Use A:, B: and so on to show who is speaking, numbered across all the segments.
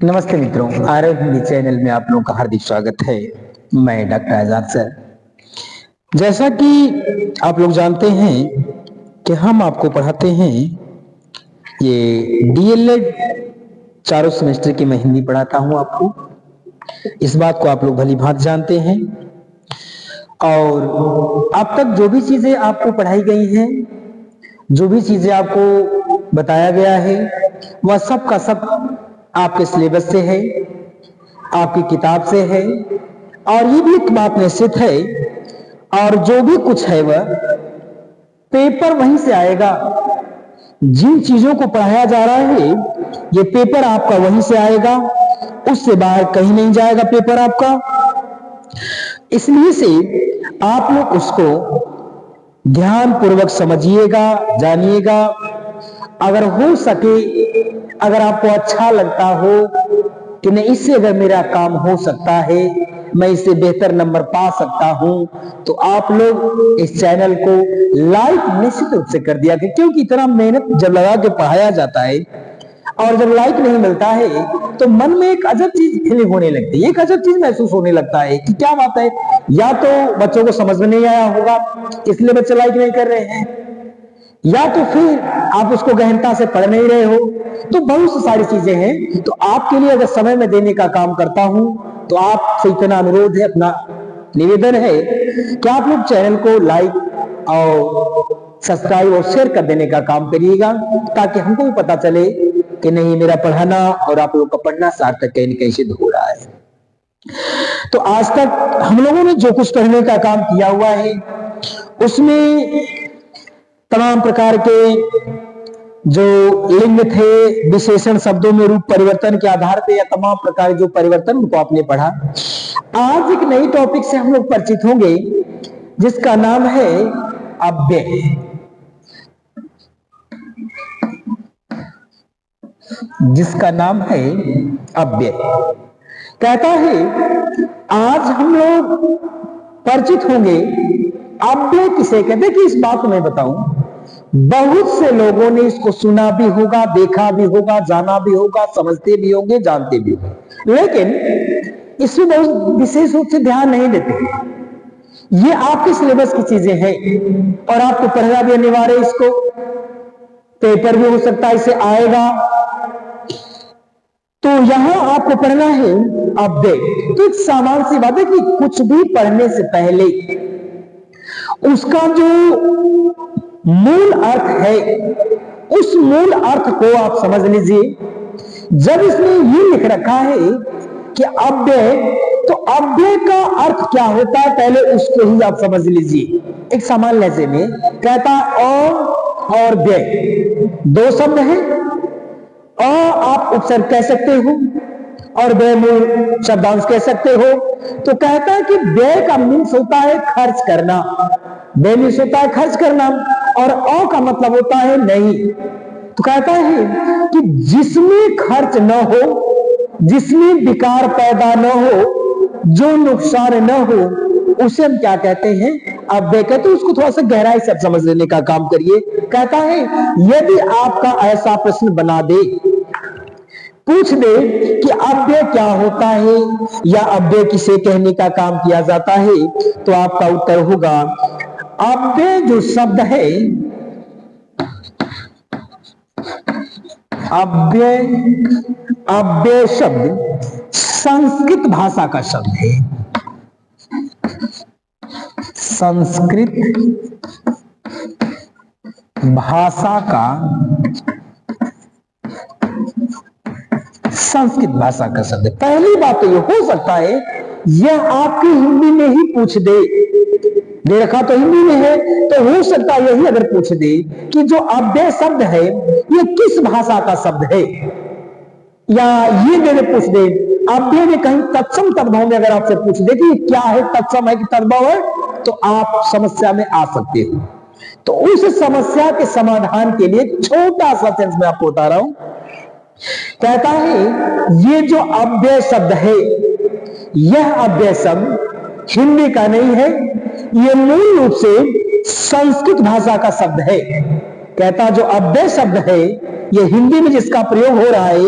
A: नमस्ते मित्रों, आरव हिंदी चैनल में आप लोगों का हार्दिक स्वागत है। मैं डॉक्टर आजाद सर। जैसा कि आप लोग जानते हैं कि हम आपको पढ़ाते हैं ये डीएलएड चारों सेमेस्टर की मैं हिंदी पढ़ाता हूं आपको। इस बात को आप लोग भली भांति जानते हैं और अब तक जो भी चीजें आपको पढ़ाई गई हैं, जो भी चीजें आपको बताया गया है, वह सब का सब आपके सिलेबस से है, आपकी किताब से है। और ये भी एक बात निश्चित है, और जो भी कुछ है वह पेपर वहीं से आएगा। जिन चीजों को पढ़ाया जा रहा है ये पेपर आपका वहीं से आएगा, उससे बाहर कहीं नहीं जाएगा पेपर आपका। इसलिए से आप लोग उसको ध्यान पूर्वक समझिएगा, जानिएगा। अगर हो सके, अगर आपको अच्छा लगता हो कि नहीं इससे अगर मेरा काम हो सकता है, मैं इससे बेहतर नंबर पा सकता हूं, तो आप लोग इस चैनल को लाइक निश्चित रूप से कर दिया, क्योंकि इतना मेहनत जब लगा के पढ़ाया जाता है और जब लाइक नहीं मिलता है तो मन में एक अजब चीज फीलिंग होने लगती है, एक अजब चीज महसूस होने लगता है कि क्या बात है, या तो बच्चों को समझ में नहीं आया होगा इसलिए बच्चे लाइक नहीं कर रहे हैं, या तो फिर आप उसको गहनता से पढ़ नहीं रहे हो। तो बहुत सी सारी चीजें हैं। तो आपके लिए अगर समय में देने का काम करता हूं तो आपसे इतना अनुरोध है, अपना निवेदन है कि आप लोग चैनल को लाइक और सब्सक्राइब और शेयर कर देने का काम करिएगा, ताकि हमको भी पता चले कि नहीं मेरा पढ़ाना और आप लोग का पढ़ना सार्थक कहीं न कहीं सिद्ध हो रहा है। तो आज तक हम लोगों ने जो कुछ पढ़ने का काम किया हुआ है उसमें तमाम प्रकार के जो लिंग थे, विशेषण शब्दों में रूप परिवर्तन के आधार पे या तमाम प्रकार जो परिवर्तन उनको आपने पढ़ा। आज एक नई टॉपिक से हम लोग परिचित होंगे जिसका नाम है अव्यय। जिसका नाम है अव्यय। कहता है आज हम लोग परिचित होंगे अव्यय किसे कहते हैं। कि इस बात को मैं बताऊं, बहुत से लोगों ने इसको सुना भी होगा, देखा भी होगा, जाना भी होगा, समझते भी होंगे, जानते भी होंगे, लेकिन इसमें बहुत विशेष रूप से ध्यान नहीं देते। ये आपके सिलेबस की चीजें हैं और आपको पढ़ना भी अनिवार्य है। इसको पेपर भी हो सकता है इससे आएगा, तो यहां आपको पढ़ना है अव्यय। तो एक सामान्य सी बात है कि कुछ भी पढ़ने से पहले उसका जो मूल अर्थ है उस मूल अर्थ को आप समझ लीजिए। जब इसमें ये लिख रखा है कि अव्यय, तो अव्यय का अर्थ क्या होता है पहले उसको ही आप समझ लीजिए। एक सामान्य लहजे में कहता और व्यय दो शब्द हैं। आप उपसर्ग कह सकते हो और व्यय मूल शब्दांश कह सकते हो। तो कहता है कि व्यय का मीन्स होता है खर्च करना, व्यय मीन्स होता है खर्च करना, और अ का मतलब होता है नहीं। तो कहता है कि जिसमें खर्च न हो, जिसमें विकार पैदा न हो, जो नुकसान न हो, उसे हम क्या कहते हैं अव्यय कहते हैं। उसको थोड़ा सा गहराई से समझ लेने का काम करिए। कहता है यदि आपका ऐसा प्रश्न बना दे, पूछ दे कि अव्यय क्या होता है या अव्यय किसे कहने का काम किया जाता है, तो आपका उत्तर होगा अव्यय जो शब्द है, अव्यय शब्द संस्कृत भाषा का शब्द है। संस्कृत भाषा का शब्द है। पहली बात तो ये हो सकता है यह आपकी हिंदी में ही पूछ दे रखा तो हिंदी में है, तो हो सकता है यही अगर पूछ दे कि जो अव्यय शब्द है ये किस भाषा का शब्द है, या ये मेरे पूछ दे अव्यय में कहीं तत्सम तद्भव में अगर आपसे पूछ दे कि क्या है, तत्सम है कि तद्भव है, तो आप समस्या में आ सकते हो। तो उस समस्या के समाधान के लिए छोटा सा सेंस में आपको बता रहा हूं। कहता है ये जो अव्यय शब्द है, यह अव्यय शब्द हिंदी का नहीं है, ये मूल रूप से संस्कृत भाषा का शब्द है। कहता जो अव्यय शब्द है ये हिंदी में जिसका प्रयोग हो रहा है,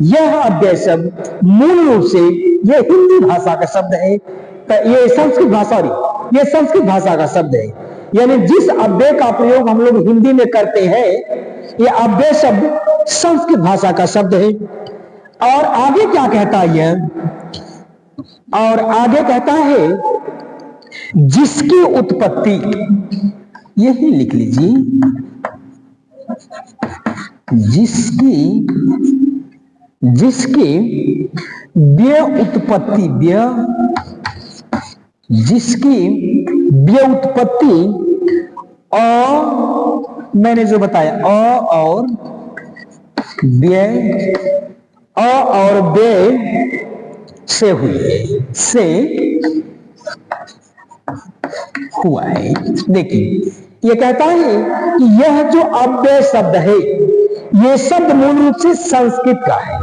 A: यह अव्यय शब्द मूल रूप से ये हिंदी भाषा का शब्द है। ये संस्कृत भाषा, ये संस्कृत भाषा का शब्द है। यानी जिस अव्यय का प्रयोग हम लोग हिंदी में करते हैं, ये अव्यय शब्द संस्कृत भाषा का शब्द है। और आगे क्या कहता है यह, और आगे कहता है जिसकी उत्पत्ति, यही लिख लीजिए, जिसकी व्युत्पत्ति, जिसकी व्युत्पत्ति मैंने जो बताया और व्यय, और व्यय से हुई है, से हुआ है। देखिए ये कहता है कि यह जो अव्यय शब्द है, ये शब्द मूल रूप से संस्कृत का है,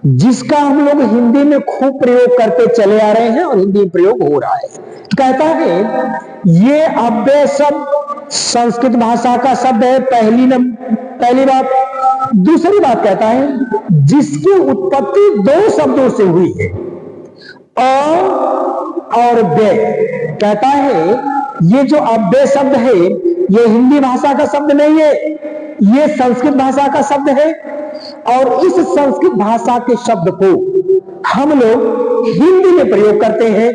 A: जिसका हम लोग हिंदी में खूब प्रयोग करते चले आ रहे हैं और हिंदी में प्रयोग हो रहा है। कहता है ये अव्यय शब्द संस्कृत भाषा का शब्द है, पहली बात। दूसरी बात कहता है जिसकी उत्पत्ति दो शब्दों से हुई है, और व्यय। कहता है ये जो अव्यय शब्द है, ये हिंदी भाषा का शब्द नहीं है, ये संस्कृत भाषा का शब्द है। और इस संस्कृत भाषा के शब्द को हम लोग हिंदी में प्रयोग करते हैं।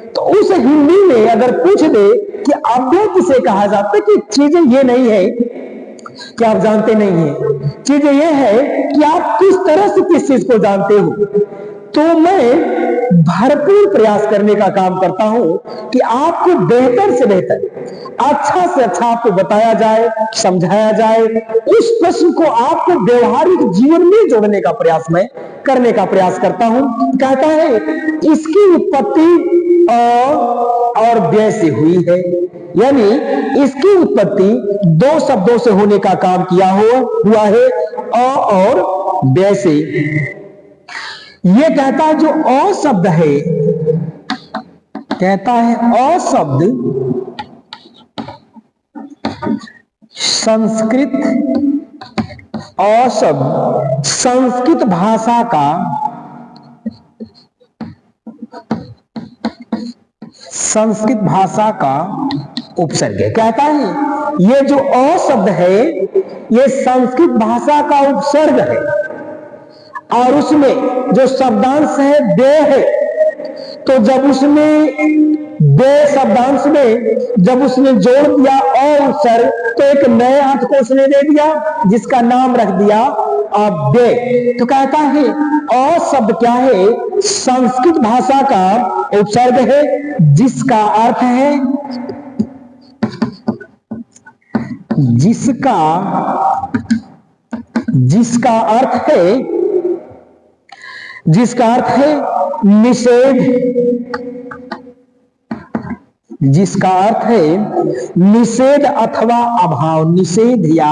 A: तो उस हिंदी में अगर पूछ दे कि अव्यय किसे कहा जाता है, कि चीजें ये नहीं है कि आप जानते नहीं है, चीजें ये है कि आप किस तरह से किस चीज को जानते हो। तो मैं भरपूर प्रयास करने का काम करता हूं कि आपको बेहतर से बेहतर, अच्छा से अच्छा आपको बताया जाए, समझाया जाए। उस प्रश्न को आपको व्यवहारिक जीवन में जोड़ने का प्रयास मैं करने का प्रयास करता हूं। कहता है इसकी उत्पत्ति और व्यय से हुई है, यानी इसकी उत्पत्ति दो शब्दों से होने का काम किया हुआ है, और व्यय से। ये कहता है जो अ शब्द है, कहता है अ शब्द संस्कृत, अ शब्द संस्कृत भाषा का उपसर्ग है। कहता है ये जो अ शब्द है, ये संस्कृत भाषा का उपसर्ग है, और उसमें जो शब्दांश है व्यय है। तो जब उसने व्यय शब्दांश में जब उसने जोड़ दिया उपसर्ग, तो एक नए अर्थ को उसने दे दिया, जिसका नाम रख दिया अव्यय। तो कहता है अ शब्द क्या है, संस्कृत भाषा का उपसर्ग है, जिसका अर्थ है, जिसका अर्थ है निषेध, जिसका अर्थ है निषेध अथवा अभाव, निषेध या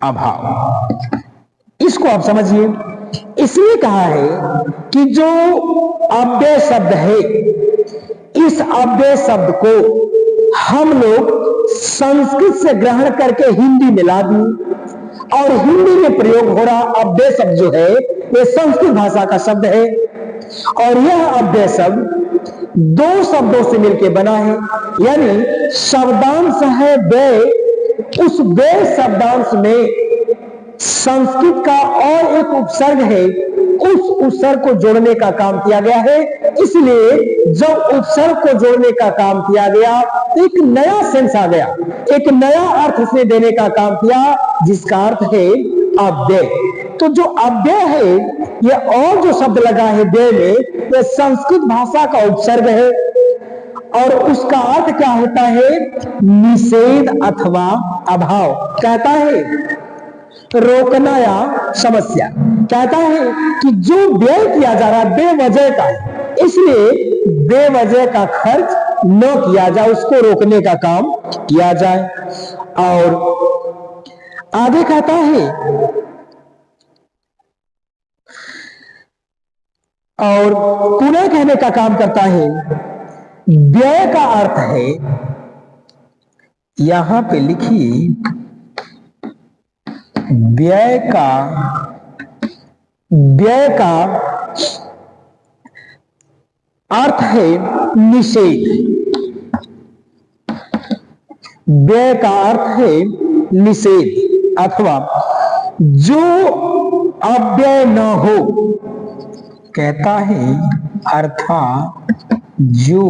A: अभाव। इसको आप समझिए। इसलिए कहा है कि जो अव्यय शब्द है, इस अव्यय शब्द को हम लोग संस्कृत से ग्रहण करके हिंदी में ला दिए, और हिंदी में प्रयोग हो रहा अव्यय शब्द जो है, ये संस्कृत भाषा का शब्द है। और यह अव्यय शब्द दो शब्दों से मिलकर बना है, यानी शब्दांश है व्यय, उस व्यय शब्दांश में संस्कृत का और एक उपसर्ग है, उस उपसर्ग को जोड़ने का काम किया गया है। इसलिए जब उपसर्ग को जोड़ने का काम किया गया, तो एक नया सेंस आ गया, एक नया अर्थ उसने देने का काम किया, जिसका अर्थ है अव्यय। तो जो अव्यय है, ये और जो शब्द लगा है व्यय में, यह संस्कृत भाषा का उपसर्ग है, और उसका अर्थ क्या होता है, निषेध अथवा अभाव। कहता है रोकना या समस्या। कहता है कि जो व्यय किया जा रहा है बेवजह का है, इसलिए बेवजह का खर्च न किया जाए, उसको रोकने का काम किया जाए। और आगे कहता है, और पुनः कहने का काम करता है, व्यय का अर्थ है, यहां पे लिखिए व्यय का अर्थ है निषेध। व्यय का अर्थ है निषेध अथवा जो अव्यय न हो, कहता है अर्थात जो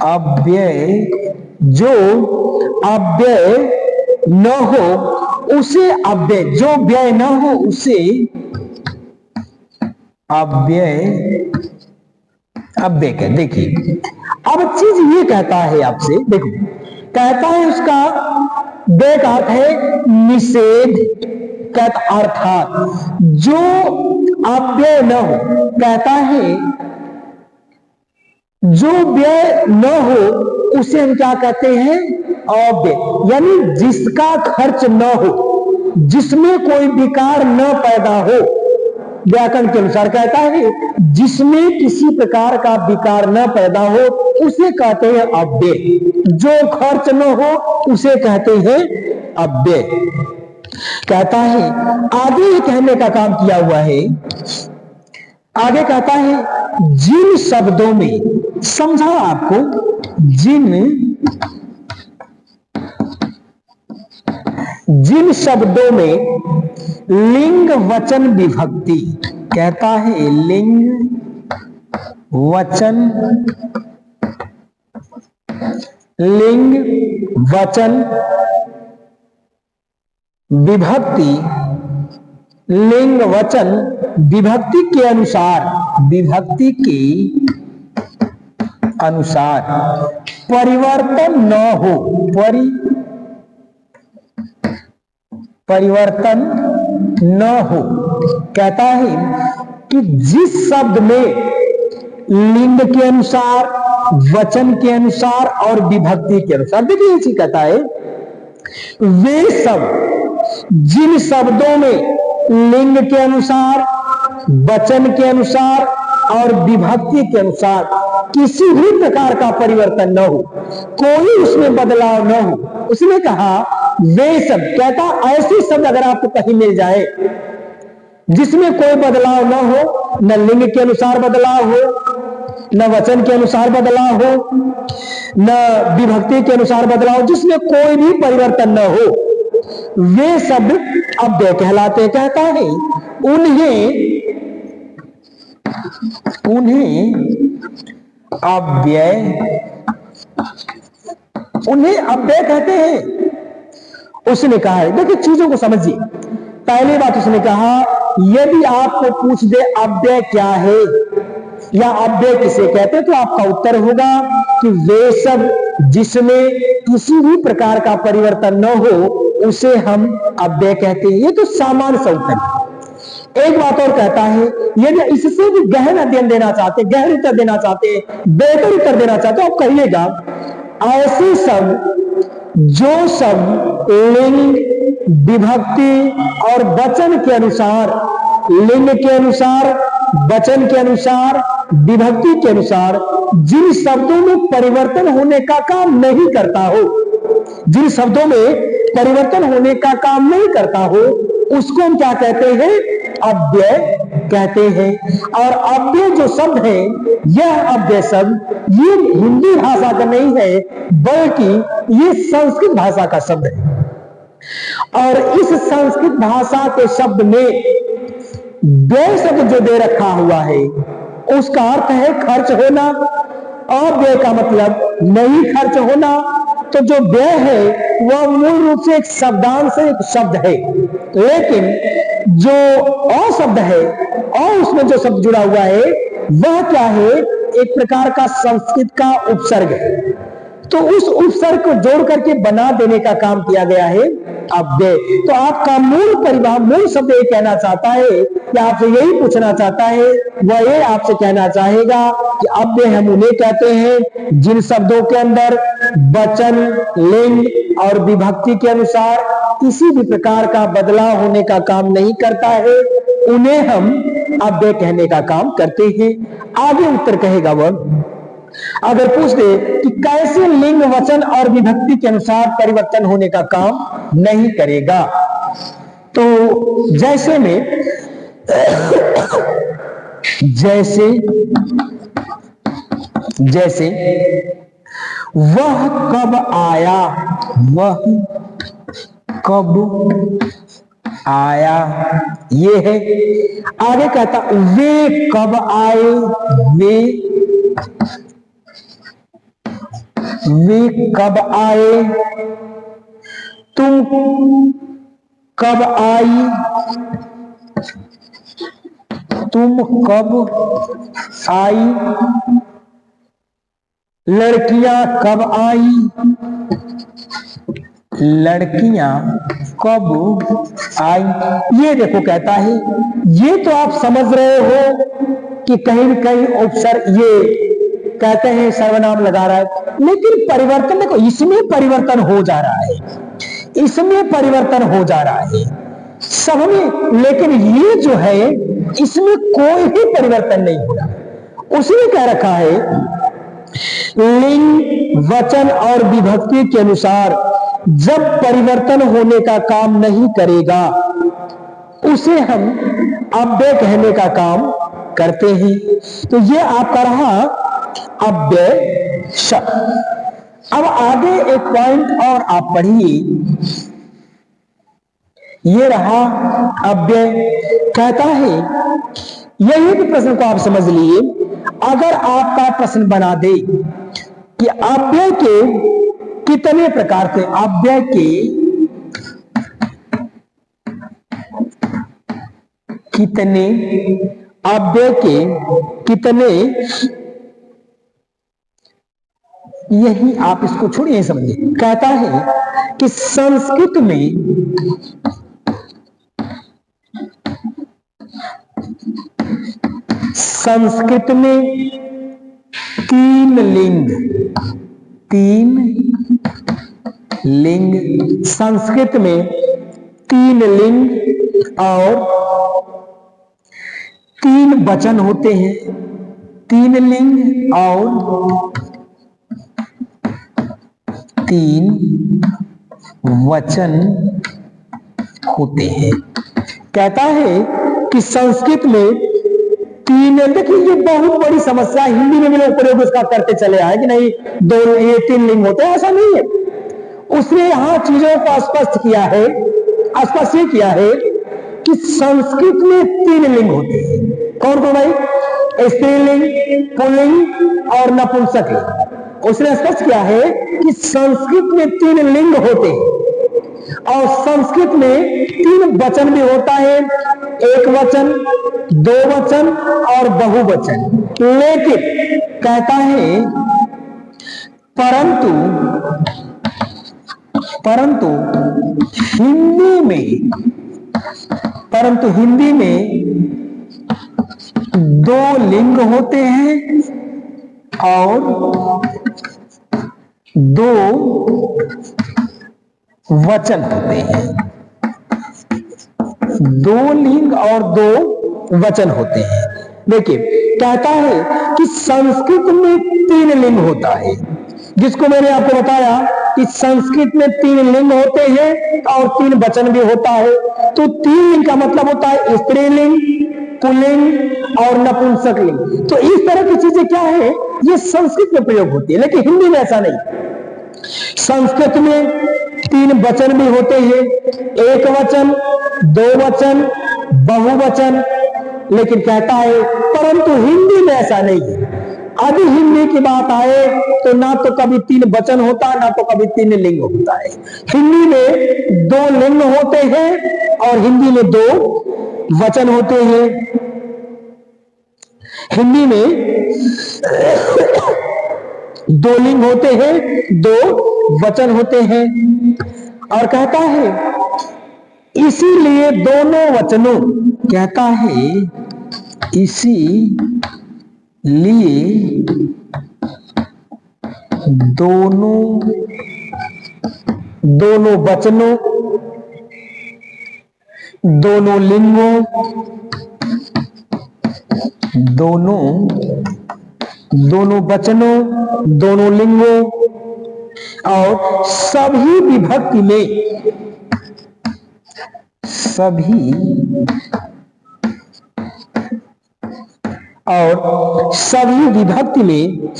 A: अव्यय न हो उसे अव्यय, जो व्यय न हो उसे अव्यय कह। देखिए अब चीज ये कहता है आपसे, देखो कहता है उसका व्यय का अर्थ है निषेध, कहता अर्थात जो अव्यय न हो, कहता है जो व्यय न हो उसे हम क्या कहते हैं अव्यय, यानी जिसका खर्च न हो, जिसमें कोई विकार न पैदा हो। व्याकरण के अनुसार कहता है जिसमें किसी प्रकार का विकार न पैदा हो उसे कहते हैं अव्यय, जो खर्च न हो उसे कहते हैं अव्यय। कहता है आगे कहने का काम किया हुआ है, आगे कहता है जिन शब्दों में, समझा आपको, जिन शब्दों में लिंग वचन विभक्ति, कहता है लिंग वचन विभक्ति, लिंग वचन विभक्ति के अनुसार परिवर्तन न हो, परिवर्तन न हो। कहता है कि जिस शब्द में लिंग के अनुसार, वचन के अनुसार और विभक्ति के अनुसार, देखिए ये कहता है वे सब जिन शब्दों में लिंग के अनुसार, वचन के अनुसार और विभक्ति के अनुसार किसी भी प्रकार का परिवर्तन न हो, कोई उसमें बदलाव न हो, उसने कहा वे सब, कहता ऐसे शब्द अगर आपको कहीं मिल जाए जिसमें कोई बदलाव न हो, न लिंग के अनुसार बदलाव हो, न वचन के अनुसार बदलाव हो, न विभक्ति के अनुसार बदलाव, जिसमें कोई भी परिवर्तन न हो, वे शब्द अव्यय कहलाते। कहता है उन्हें अव्यय कहते हैं। उसने कहा है, देखिए चीजों को समझिए। पहली बात उसने कहा यदि आपको पूछ दे अव्यय क्या है या अव्यय किसे कहते हैं, तो आपका उत्तर होगा कि वे सब जिसमें किसी भी प्रकार का परिवर्तन न हो उसे हम अव्यय कहते हैं। ये तो सामान्य सा उत्तर है। एक बात और कहता है, यदि इससे भी गहन अध्ययन देना चाहते, गहन उत्तर देना चाहते, बेहतर उत्तर देना चाहते, आप कहिएगा ऐसे सब जो सब लिंग, विभक्ति और वचन के अनुसार, लिंग के अनुसार, वचन के अनुसार, विभक्ति के अनुसार जिन शब्दों में परिवर्तन होने का काम नहीं करता हो, जिन शब्दों में परिवर्तन होने का काम नहीं करता हो, उसको हम क्या कहते हैं अव्यय कहते हैं। और अव्यय जो शब्द है, यह अव्यय शब्द ये हिंदी भाषा का नहीं है बल्कि ये संस्कृत भाषा का शब्द है। और इस संस्कृत भाषा के शब्द में व्यय शब्द जो दे रखा हुआ है उसका अर्थ है खर्च होना। अव्यय का मतलब नहीं खर्च होना। तो जो व्यय है वह मूल रूप से एक शब्दांश से एक शब्द है, लेकिन जो अ शब्द है और उसमें जो शब्द जुड़ा हुआ है वह क्या है, एक प्रकार का संस्कृत का उपसर्ग है। तो उस उपसर्ग को जोड़ करके बना देने का काम किया गया है अव्यय। तो आपका मूल शब्द ये कहना चाहता है या आपसे यही पूछना चाहता है, वह ये आपसे कहना चाहेगा कि अव्यय हम उन्हें कहते हैं जिन शब्दों के अंदर वचन, लिंग और विभक्ति के अनुसार किसी भी प्रकार का बदलाव होने का काम नहीं करता है, उन्हें हम अव्यय कहने का काम करते हैं। आगे उत्तर कहेगा वह, अगर पूछ दे कि कैसे लिंग, वचन और विभक्ति के अनुसार परिवर्तन होने का काम नहीं करेगा, तो जैसे में जैसे जैसे वह कब आया, वह कब आया, ये है। आगे कहता वे कब आए, वे कब आए, तुम कब आई, तुम कब आई, लड़कियां कब आई, लड़कियां कब आई। ये देखो कहता है, ये तो आप समझ रहे हो कि कहीं न कहीं उपसर्ग, ये कहते हैं सर्वनाम लगा रहा है, लेकिन परिवर्तन देखो, इसमें परिवर्तन हो जा रहा है, इसमें परिवर्तन हो जा रहा है सब में, लेकिन ये जो है इसमें कोई भी परिवर्तन नहीं हो रहा। उसने कह रखा है लिंग, वचन और विभक्ति के अनुसार जब परिवर्तन होने का काम नहीं करेगा उसे हम अव्यय कहने का काम करते हैं। तो ये आपका रहा अव्यय शब्द। अब आगे एक पॉइंट और आप पढ़िए, ये रहा अव्यय। कहता है, यही भी प्रश्न को आप समझ लिए, अगर आपका प्रश्न बना दे कि अव्यय के कितने प्रकार थे, अव्यय के कितने, अव्यय के कितने, यही आप इसको छोड़िए समझिए। कहता है कि संस्कृत में तीन लिंग, संस्कृत में तीन लिंग और तीन वचन होते हैं, तीन लिंग और तीन वचन होते हैं। कहता है कि संस्कृत में तीन, देखिए ये बहुत बड़ी समस्या, हिंदी में भी लोग प्रयोग उसका करते चले आए कि नहीं दो, ये तीन लिंग होते हैं, ऐसा नहीं है। उसने यहां चीजों को स्पष्ट किया है, स्पष्ट ये किया है कि संस्कृत में तीन लिंग होते हैं। कौन कौन भाई? स्त्रीलिंग, पुल्लिंग और नपुंसक लिंग। उसने स्पष्ट किया है कि संस्कृत में तीन लिंग होते हैं और संस्कृत में तीन वचन भी होता है, एक वचन, दो वचन और बहुवचन। लेकिन कहता है परंतु हिंदी में दो लिंग होते हैं और दो वचन होते हैं, दो लिंग और दो वचन होते हैं। देखिए कहता है कि संस्कृत में तीन लिंग होता है, जिसको मैंने आपको बताया कि संस्कृत में तीन लिंग होते हैं और तीन वचन भी होता है। तो तीन लिंग का मतलब होता है स्त्रीलिंग, पुल्लिंग और नपुंसक लिंग। तो इस तरह की चीजें क्या है, ये संस्कृत में प्रयोग होती है, लेकिन हिंदी में ऐसा नहीं। संस्कृत में तीन वचन भी होते हैं, एक वचन, दो वचन, बहुवचन। लेकिन कहता है परंतु हिंदी में ऐसा नहीं है। अभी हिंदी की बात आए तो ना तो कभी तीन वचन होता है, ना तो कभी तीन लिंग होता है। हिंदी में दो लिंग होते हैं और हिंदी में दो वचन होते हैं। हिंदी में दो लिंग होते हैं, दो वचन होते हैं। और कहता है इसीलिए दोनों वचनों, कहता है इसीलिए दोनों वचनों, दोनों लिंगों, दोनों वचनों, दोनों लिंगों और सभी विभक्ति में सभी और सभी विभक्ति में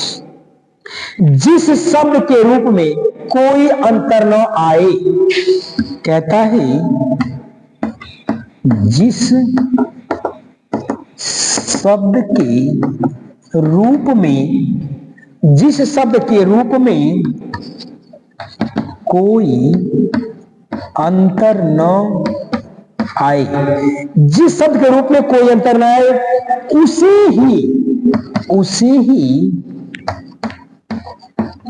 A: जिस शब्द के रूप में कोई अंतर न आए, कहता है जिस शब्द के रूप में, जिस शब्द के रूप में कोई अंतर न आए, जिस शब्द के रूप में कोई अंतर न आए, उसे ही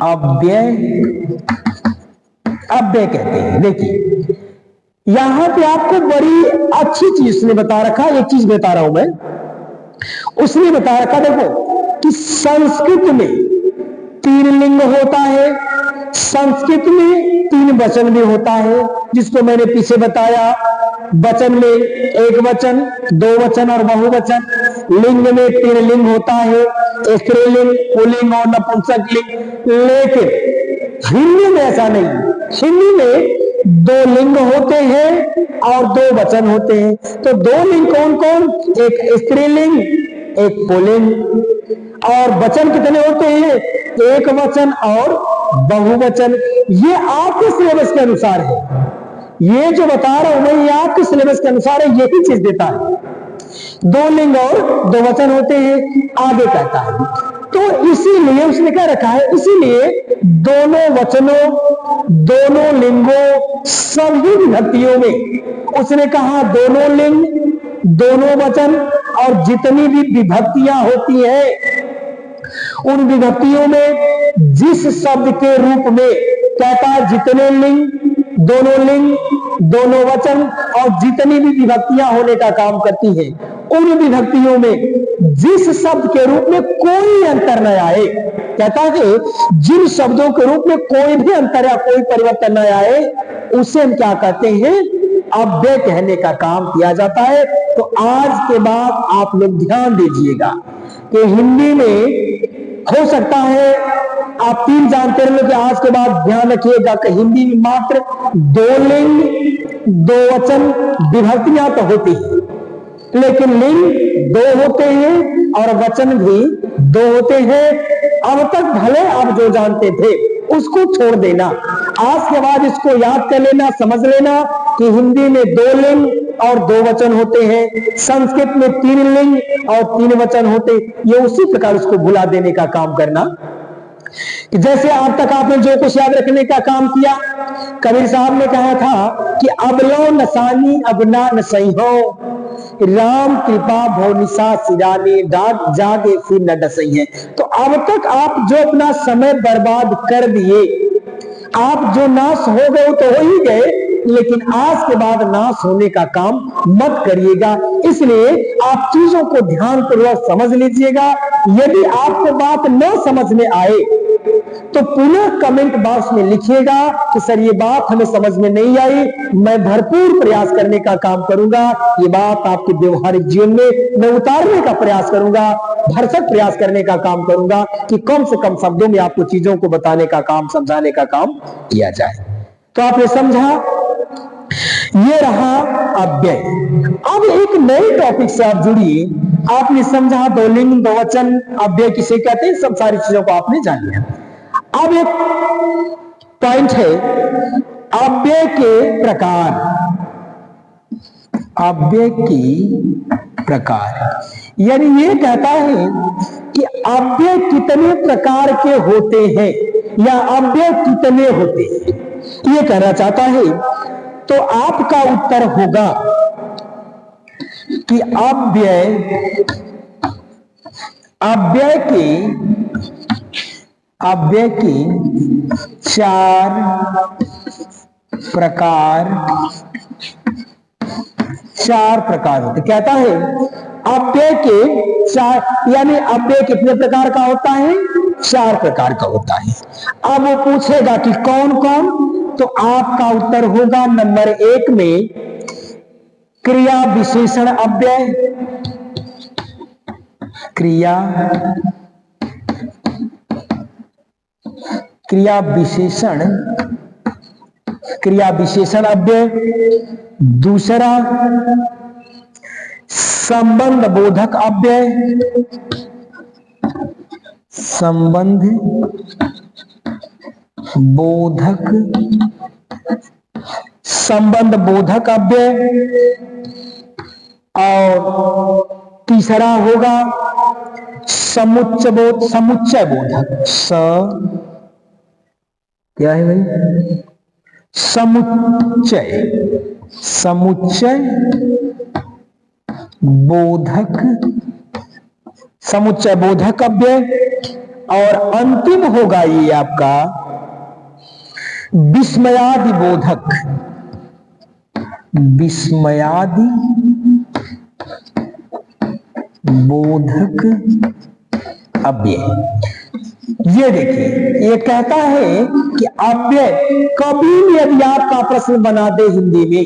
A: अव्यय कहते हैं। देखिए यहां पे आपको बड़ी अच्छी चीज उसने बता रखा, एक चीज बता रहा हूं मैं, उसने बता रखा देखो कि संस्कृत में 3 लिंग होता है, संस्कृत में 3 वचन भी होता है, जिसको मैंने पीछे बताया। वचन में 1 वचन, 2 वचन और बहुवचन। लिंग में 3 लिंग होता है, स्त्रीलिंग, पुल्लिंग और नपुंसक लिंग। लेकिन हिंदी में ऐसा नहीं, हिंदी में 2 लिंग होते हैं और 2 वचन होते हैं। तो 2 लिंग कौन कौन? एक स्त्रीलिंग, एक पुल्लिंग। और वचन कितने होते हैं? 1 वचन और बहुवचन। ये आपके सिलेबस के अनुसार है, ये जो बता रहा हूं मैं ये आपके सिलेबस के अनुसार है, यही चीज देता है। 2 लिंग और 2 वचन होते हैं, आगे कहता है। तो इसीलिए उसने क्या रखा है, इसीलिए दोनों वचनों, दोनों लिंगों, सभी विभक्तियों में उसने कहा दोनों लिंग, दोनों वचन और जितनी भी विभक्तियां होती हैं उन विभक्तियों में जिस शब्द के रूप में, कहता है जितने लिंग, दोनों लिंग, दोनों वचन और जितनी भी विभक्तियां होने का काम करती हैं, उन विभक्तियों में जिस शब्द के रूप में कोई अंतर न आए, कहता है जिन शब्दों के रूप में कोई भी अंतर या कोई परिवर्तन न आए, उसे हम क्या कहते हैं? अव्यय कहने का काम किया जाता है। तो आज के बाद आप लोग ध्यान दीजिएगा कि हिंदी में हो सकता है आप 3 जानते रहे कि आज के बाद ध्यान रखिएगा कि हिंदी में मात्र 2 लिंग, 2 वचन विभक्तियां तो होती है, लेकिन लिंग 2 होते हैं और वचन भी 2 होते हैं। अब तक भले आप जो जानते थे उसको छोड़ देना, आज के बाद इसको याद कर लेना, समझ लेना कि हिंदी में 2 लिंग और 2 वचन होते हैं, संस्कृत में 3 लिंग और 3 वचन होते। ये उसी प्रकार उसको भुला देने का काम करना कि जैसे आज तक आपने जो कुछ याद रखने का काम किया। कबीर साहब ने कहा था कि अबलो नसानी अबना नसई हो, राम कृपा भोनिसा सिराने, डाक जागे फिर न डसई है। तो अब तक आप जो अपना समय बर्बाद कर दिए, आप जो नाश हो गए तो हो ही गए, लेकिन आज के बाद नाश होने का काम मत करिएगा। इसलिए आप चीजों को ध्यानपूर्वक समझ लीजिएगा। यदि आपको बात न समझ में आए तो पुनः कमेंट बॉक्स में लिखिएगा कि सर ये बात हमें समझ में नहीं आई, मैं भरपूर प्रयास करने का काम करूंगा, ये बात आपके व्यवहारिक जीवन में मैं उतारने का प्रयास करूंगा, भरसक प्रयास करने का काम करूंगा कि कम से कम शब्दों में आपको चीजों को बताने का काम, समझाने का काम किया जाए। तो आपने समझा, ये रहा अव्यय। अब एक नए टॉपिक से आप जुड़िए। आपने समझा 2 लिंग, 2 वचन, अव्यय किसे कहते हैं, सब सारी चीजों को आपने जान लिया। अब एक पॉइंट है अव्यय के प्रकार। अव्यय की प्रकार यानी ये कहता है कि अव्यय कितने प्रकार के होते हैं या अव्यय कितने होते हैं, ये कहना चाहता है। तो आपका उत्तर होगा कि अव्यय के 4 प्रकार होते। कहता है अव्यय के 4, यानी अव्यय कितने प्रकार का होता है? 4 प्रकार का होता है। अब वो पूछेगा कि कौन कौन, तो आपका उत्तर होगा नंबर 1 में क्रिया विशेषण अव्यय, क्रिया विशेषण क्रिया विशेषण अव्यय। दूसरा संबंध बोधक अव्यय, संबंध बोधक, संबंध बोधक अव्यय। और तीसरा होगा समुच्चय बोधक। क्या है भाई? समुच्चय बोधक अव्यय। और अंतिम होगा ये आपका विस्मयादि बोधक अव्यय। ये देखिए, ये कहता है कि अव्यय कभी भी यदि आपका प्रश्न बना दे हिंदी में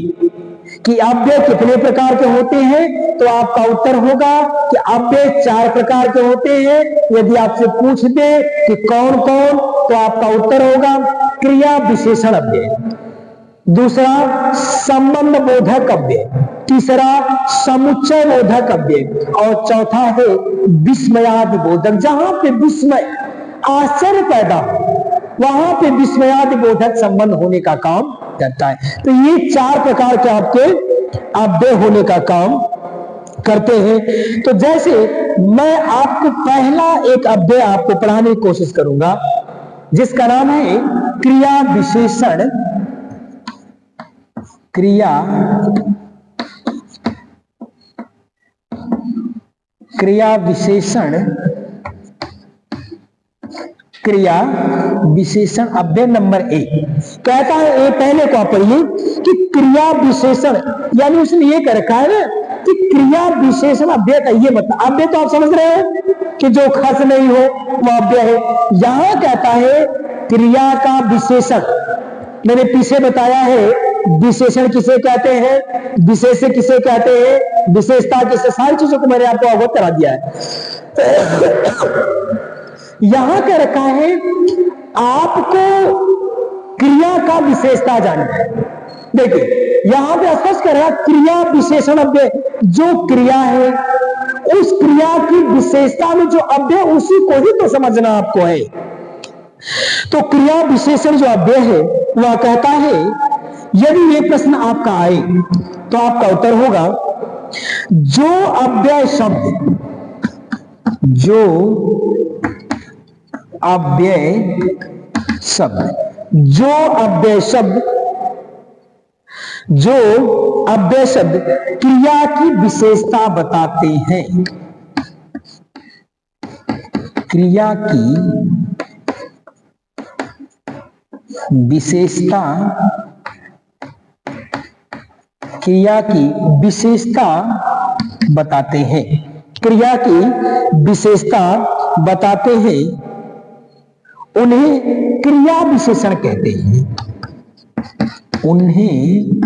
A: कि अव्यय कितने प्रकार के होते हैं, तो आपका उत्तर होगा कि अव्यय 4 प्रकार के होते हैं। यदि आपसे पूछ दे कि कौन कौन, तो आपका उत्तर होगा क्रिया विशेषण अव्यय, दूसरा संबंध बोधक अव्यय, तीसरा समुच्चय बोधक अव्यय, और चौथा है विस्मयादि बोधक। जहां पे विस्मय, आश्चर्य पैदा हो, वहां पे विस्मयादि बोधक संबंध होने का काम करता है। तो ये 4 प्रकार के आपके अव्यय होने का काम करते हैं। तो जैसे मैं आपको पहला एक अव्यय आपको पढ़ाने की कोशिश करूंगा, जिसका नाम है क्रिया विशेषण अव्यय नंबर 1। कहता है, ये पहले को आप पढ़िए कि क्रिया विशेषण, यानी उसने ये कर रखा है ना कि क्रिया विशेषण अव्यय का ये मतलब, अव्यय तो आप समझ रहे हैं कि जो खस नहीं हो वो अव्यय है। यहां कहता है क्रिया का विशेषण। मैंने पीछे बताया है विशेषण किसे कहते हैं, विशेष्य किसे कहते हैं, विशेषता किसे, सारी चीजों को मैंने आपको अवगत करा दिया है। यहां क्या रखा है, आपको क्रिया का विशेषता जानना है। देखिए यहां पे स्पष्ट कर रहा है क्रिया विशेषण अव्यय, जो क्रिया है उस क्रिया की विशेषता में जो अव्यय, उसी को ही तो समझना आपको है। तो क्रिया विशेषण जो अव्यय है वह कहता है, यदि ये प्रश्न आपका आए तो आपका उत्तर होगा जो अव्यय शब्द क्रिया की विशेषता बताते हैं, क्रिया की विशेषता बताते हैं, क्रिया की विशेषता बताते हैं, उन्हें क्रिया विशेषण कहते हैं, उन्हें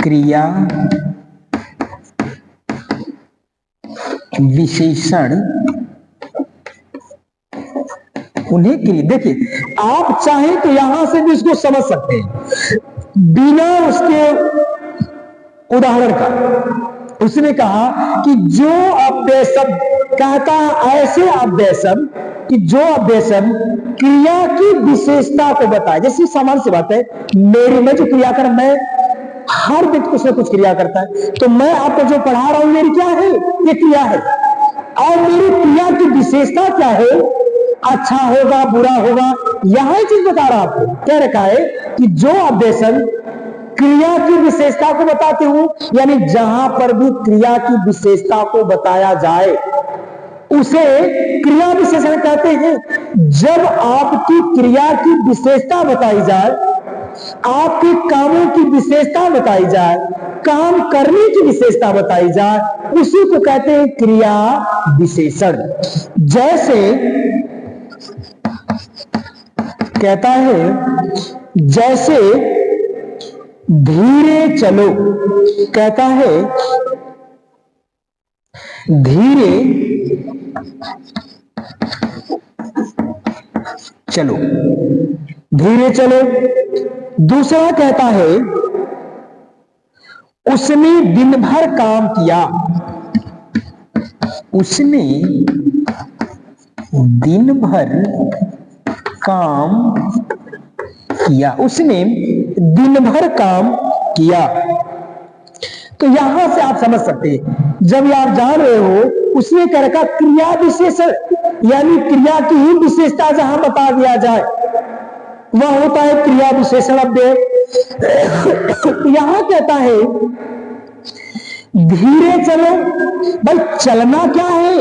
A: क्रिया विशेषण, देखिए आप चाहें तो यहां से भी इसको समझ सकते हैं बिना उसके उदाहरण का। उसने कहा कि जो अव्यय शब्द, कहता है ऐसे अव्यय शब्द कि जो अव्यय शब्द क्रिया की विशेषता को बताए। जैसे सामान्य सी बात है, मैं जो क्रिया कर, मैं हर व्यक्ति कुछ ना कुछ क्रिया करता है, तो मैं आपको जो पढ़ा रहा हूं मेरी क्या है, ये क्रिया है, और मेरी क्रिया की विशेषता क्या है, अच्छा होगा बुरा होगा, यही चीज बता रहा आपको। क्या रखा है कि जो अव्यय शब्द क्रिया की विशेषता को बताते हूं, यानी जहां पर भी क्रिया की विशेषता को बताया जाए उसे क्रिया विशेषण कहते हैं। जब आपकी क्रिया की विशेषता बताई जाए, आपके कामों की विशेषता बताई जाए, काम करने की विशेषता बताई जाए, उसी को कहते हैं क्रिया विशेषण। जैसे कहता है, जैसे धीरे चलो, कहता है धीरे चलो, धीरे चलो। दूसरा कहता है उसने दिन भर काम किया। उसने दिन भर काम किया। उसने दिन भर काम किया। तो यहां से आप समझ सकते हैं, जब आप जान रहे हो उसने कह रखा क्रिया विशेषण, यानी क्रिया की ही विशेषता जहां बता दिया जाए वह होता है क्रिया विशेषण अव्यय। यहां कहता है धीरे चलो। भाई चलना क्या है?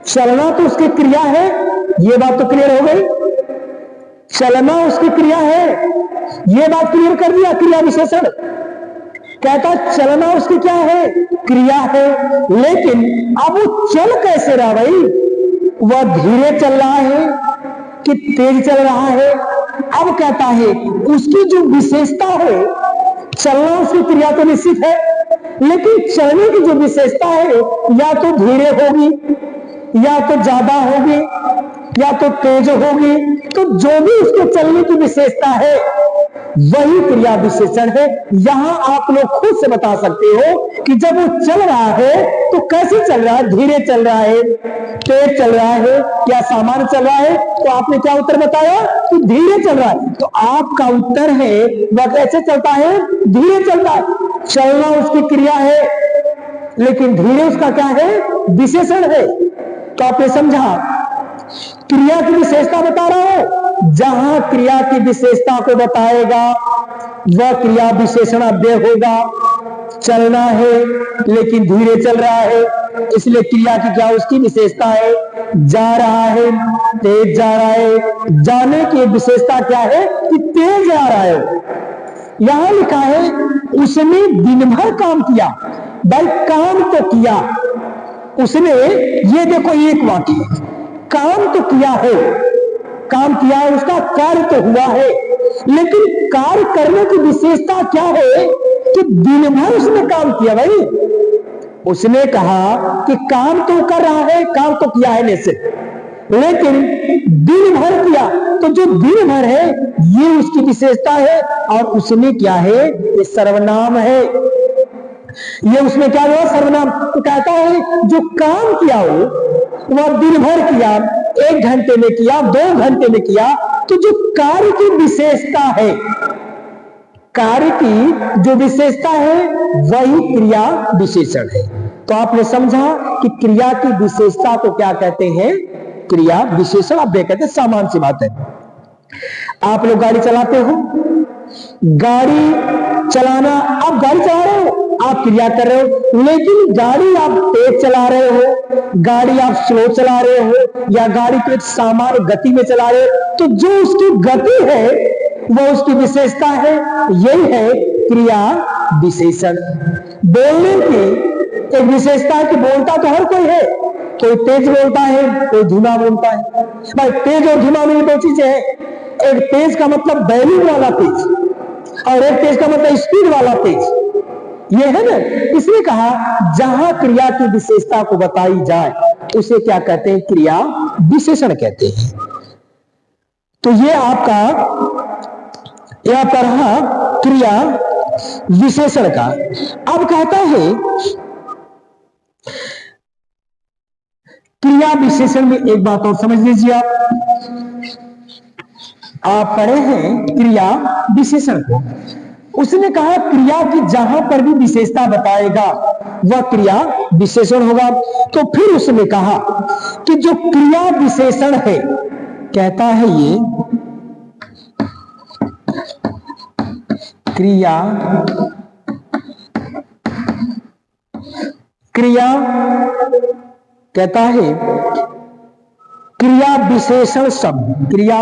A: चलना तो उसकी क्रिया है, ये बात तो क्लियर हो गई। चलना उसकी क्रिया है, ये बात क्लियर कर दिया। क्रिया विशेषण कहता चलना उसकी क्या है? क्रिया है। लेकिन अब वो चल कैसे रहा भाई? वह धीरे चल रहा है कि तेज चल रहा है? अब कहता है उसकी जो विशेषता है, चलना उसकी क्रिया तो निश्चित है, लेकिन चलने की जो विशेषता है या तो धीरे होगी, या तो ज्यादा होगी, या तो तेज होगी। तो जो भी उसके चलने की विशेषता है वही क्रिया विशेषण है। यहां आप लोग खुद से बता सकते हो कि जब वो चल रहा है तो कैसे चल रहा है? धीरे चल रहा है, तेज चल रहा है, क्या सामान्य चल रहा है? तो आपने क्या उत्तर बताया कि धीरे चल रहा है। तो आपका उत्तर है वह कैसे चलता है? धीरे चलता है। चलना उसकी क्रिया है, लेकिन धीरे उसका क्या है? विशेषण है। तो आपने समझा, क्रिया की विशेषता बता रहा हूं, जहां क्रिया की विशेषता को बताएगा वह क्रिया विशेषण अव्यय होगा। चलना है लेकिन धीरे चल रहा है, इसलिए क्रिया की क्या उसकी विशेषता है? जा रहा है, तेज जा रहा है। जाने की विशेषता क्या है? कि तेज जा रहा है। यहां लिखा है उसने दिन भर काम किया। भाई काम तो किया उसने, ये देखो एक वाक्य, काम तो किया है, काम किया है, उसका कार्य तो हुआ है, लेकिन कार्य करने की विशेषता क्या है? कि दिन भर उसने काम किया। भाई उसने कहा कि काम तो कर रहा है, काम तो किया है निश्चित, लेकिन दिन भर किया। तो जो दिन भर है ये उसकी विशेषता है, और उसने क्या है? ये सर्वनाम है। ये उसमें क्या हुआ? सर्वनाम। तो कहता है जो काम किया हो वह दिन भर किया, 1 घंटे में किया, 2 घंटे में किया। तो जो कार्य की विशेषता है, कार्य की जो विशेषता है वही क्रिया विशेषण है। तो आपने समझा कि क्रिया की विशेषता को क्या कहते हैं? क्रिया विशेषण अव्यय कहते हैं। सामान्य सी बात है। आप लोग गाड़ी चलाते हो, गाड़ी चलाना, आप गाड़ी चला रहे हो, आप क्रिया कर रहे हो, लेकिन गाड़ी आप तेज चला रहे हो, गाड़ी आप स्लो चला रहे हो, या गाड़ी को एक सामान्य गति में चला रहे हो, तो जो उसकी गति है वो उसकी विशेषता है। यही है क्रिया विशेषण। बोलने की एक विशेषता है कि बोलता तो हर कोई है, कोई तेज बोलता है, कोई धीमा बोलता है। भाई तेज और धीमा में दो चीजें हैं। एक तेज का मतलब वॉल्यूम वाला तेज, और एक तेज का मतलब स्पीड वाला तेज। ये है ना, इसलिए कहा जहां क्रिया की विशेषता को बताई जाए उसे क्या कहते हैं? क्रिया विशेषण कहते हैं। तो ये आपका यह रहा क्रिया विशेषण का। अब कहता है क्रिया विशेषण में एक बात और समझ लीजिए। आप पढ़े हैं क्रिया विशेषण को। उसने कहा क्रिया की जहां पर भी विशेषता बताएगा वह क्रिया विशेषण होगा। तो फिर उसने कहा कि जो क्रिया विशेषण है, कहता है ये क्रिया कहता है क्रिया विशेषण शब्द, क्रिया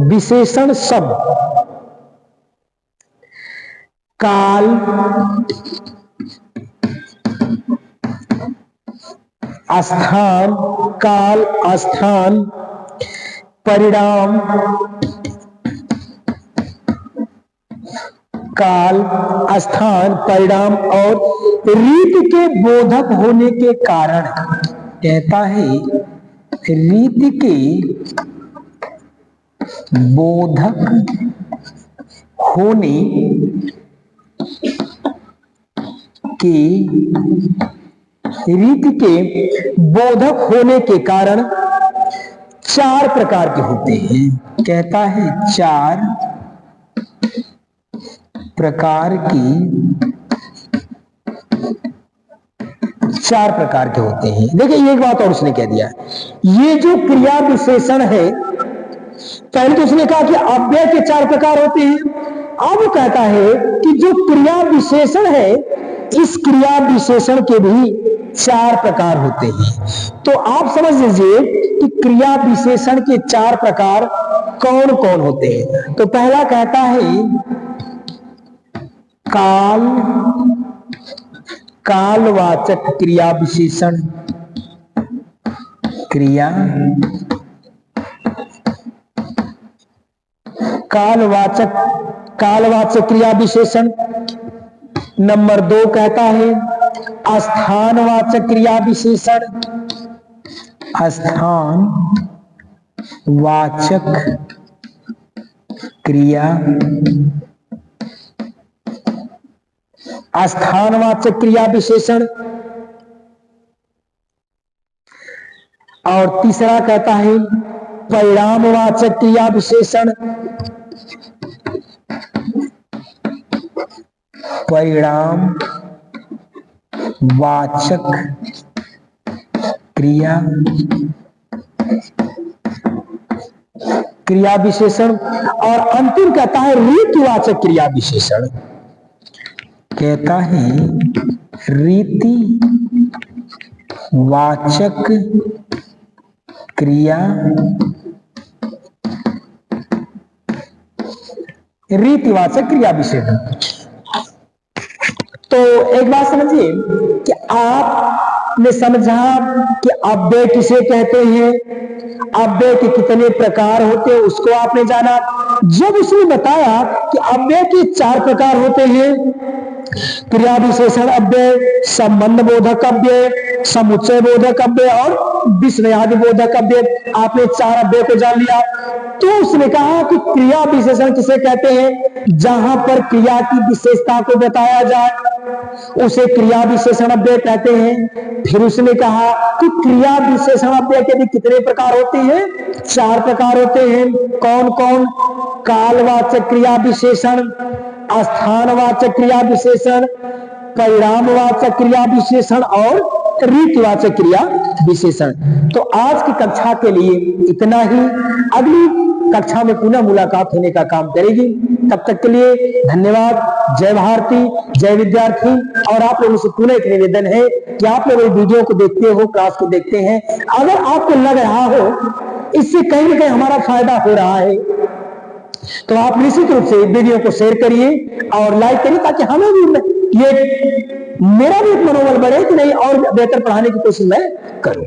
A: विशेषण शब्द काल, स्थान, परिणाम, काल, स्थान, परिणाम और रीत के बोधक होने के कारण, कहता है रीति के बोधक होने के रीति के बोधक होने के कारण 4 प्रकार के होते हैं। कहता है 4 प्रकार के होते हैं। देखिए एक बात और उसने कह दिया, ये जो क्रिया विशेषण है, पहले तो उसने कहा कि अव्यय के 4 प्रकार होते हैं। अब कहता है कि जो क्रिया विशेषण है, इस क्रिया विशेषण के भी 4 प्रकार होते हैं। तो आप समझ लीजिए कि क्रिया विशेषण के 4 प्रकार कौन कौन होते हैं। तो पहला कहता है कालवाचक क्रिया विशेषण। कालवाचक क्रिया विशेषण। नंबर 2 कहता है स्थानवाचक क्रिया विशेषण। स्थानवाचक क्रिया विशेषण। और तीसरा कहता है परिणामवाचक क्रिया विशेषण। परिणामवाचक क्रिया विशेषण। और अंतिम कहता है रीतिवाचक क्रिया विशेषण। कहता है रीतिवाचक क्रिया विशेषण। तो एक बात समझिए कि आपने समझा कि अव्यय किसे कहते हैं, अव्यय के कितने प्रकार होते हैं, उसको आपने जाना। जब उसने बताया कि अव्यय के 4 प्रकार होते हैं, क्रिया विशेषण अव्यय, संबंध बोधक अव्यय, समुच्चय बोधक अव्यय और विस्मयादि बोधक अव्यय, आपने 4 अव्यय को जान लिया। तो उसने कहा कि क्रिया विशेषण किसे कहते हैं, जहां पर क्रिया की विशेषता को बताया जाए उसे क्रिया विशेषण अव्यय कहते हैं। फिर उसने कहा कि क्रिया विशेषण अव्यय के भी कितने प्रकार होते हैं, 4 प्रकार होते हैं। कौन कौन? कालवाचक क्रिया विशेषण, स्थानवाचक क्रिया विशेषण, परिणामवाचक क्रिया विशेषण और रीतिवाचक क्रिया विशेषण। तो आज की कक्षा के लिए इतना ही। अगली कक्षा में पुनः मुलाकात होने का काम करेगी। तब तक के लिए धन्यवाद। जय भारती, जय विद्यार्थी। और आप लोगों से पुनः एक निवेदन है कि आप लोग वीडियो को देखते हो, क्लास को देखते हैं, अगर आपको लग रहा हो इससे कहीं ना कहीं हमारा फायदा हो रहा है, तो आप निश्चित रूप से वीडियो को शेयर करिए और लाइक करिए, ताकि हमें भी मेरा भी एक मनोबल बढ़े कि नहीं और बेहतर पढ़ाने की कोशिश मैं करूं।